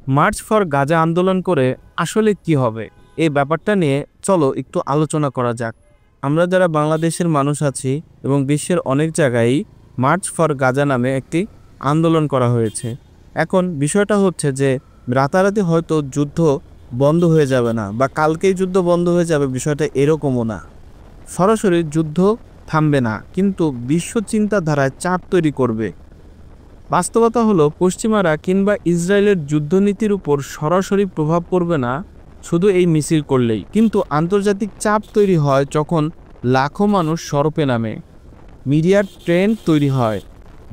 March for Gaza আন্দোলন করে আসলে কি হবে, এই ব্যাপারটা নিয়ে চলো একটু আলোচনা করা যাক। আমরা যারা বাংলাদেশের মানুষ আছি এবং বিশ্বের অনেক জায়গায় মার্চ ফর গাজা নামে একটি আন্দোলন করা হয়েছে। এখন বিষয়টা হচ্ছে যে রাতারাতি হয়তো যুদ্ধ বন্ধ হয়ে যাবে না বা কালকেই যুদ্ধ বন্ধ হয়ে যাবে, বিষয়টা এরকমও না। সরাসরি যুদ্ধ থামবে না, কিন্তু বিশ্ব চিন্তাধারায় চাপ তৈরি করবে। বাস্তবতা হলো পশ্চিমারা কিংবা ইসরায়েলের যুদ্ধনীতির উপর সরাসরি প্রভাব পড়বে না শুধু এই মিছিল করলেই, কিন্তু আন্তর্জাতিক চাপ তৈরি হয় যখন লাখো মানুষ সড়কে নামে, মিডিয়ার ট্রেন্ড তৈরি হয়,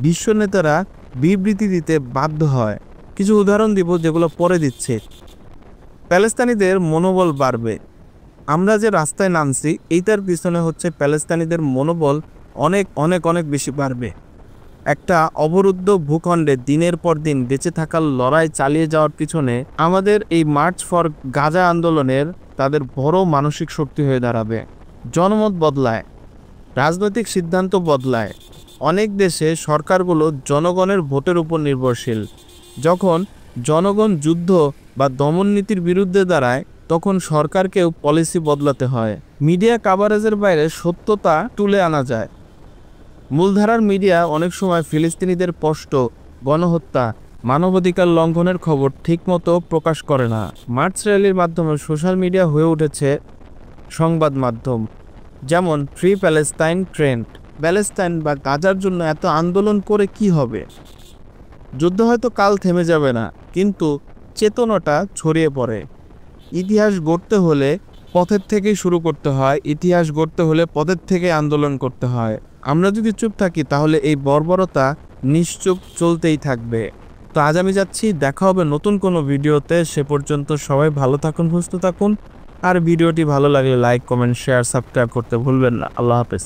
বিশ্ব নেতারা বিবৃতি দিতে বাধ্য হয়। কিছু উদাহরণ দিব যেগুলো পরে দিচ্ছে। প্যালেস্তানিদের মনোবল বাড়বে। আমরা যে রাস্তায় নামছি এইটার পিছনে হচ্ছে প্যালেস্তানিদের মনোবল অনেক অনেক অনেক বেশি বাড়বে। একটা অবরুদ্ধ ভূখণ্ডে দিনের পর দিন বেঁচে থাকার লড়াই চালিয়ে যাওয়ার পিছনে আমাদের এই মার্চ ফর গাজা আন্দোলনের তাদের বড় মানসিক শক্তি হয়ে দাঁড়াবে। জনমত বদলায়, রাজনৈতিক সিদ্ধান্ত বদলায়। অনেক দেশে সরকারগুলো জনগণের ভোটের উপর নির্ভরশীল। যখন জনগণ যুদ্ধ বা দমন নীতির বিরুদ্ধে দাঁড়ায় তখন সরকারকেও পলিসি বদলাতে হয়। মিডিয়া কাভারেজের বাইরে সত্যতা তুলে আনা যায়। মূলধারার মিডিয়া অনেক সময় ফিলিস্তিনিদের কষ্ট, গণহত্যা, মানবাধিকার লঙ্ঘনের খবর ঠিকমতো প্রকাশ করে না। মার্চ র্যালির মাধ্যমে সোশ্যাল মিডিয়া হয়ে উঠেছে সংবাদ মাধ্যম। যেমন ফ্রি প্যালেস্তাইন ট্রেন্ড। প্যালেস্তাইন বা গাজার জন্য এত আন্দোলন করে কি হবে? যুদ্ধ হয়তো কাল থেমে যাবে না, কিন্তু চেতনাটা ছড়িয়ে পড়ে। ইতিহাস গড়তে হলে পথের থেকেই শুরু করতে হয়, ইতিহাস গড়তে হলে পথের থেকে আন্দোলন করতে হয়। আমরা যদি চুপ থাকি তাহলে এই বর্বরতা নিশ্চুপ চলতেই থাকবে। তো আজ আমি যাচ্ছি, দেখা হবে নতুন কোনো ভিডিওতে। সে পর্যন্ত সবাই ভালো থাকুন, সুস্থ থাকুন। আর ভিডিওটি ভালো লাগলে লাইক, কমেন্ট, শেয়ার, সাবস্ক্রাইব করতে ভুলবেন না। আল্লাহ হাফেজ।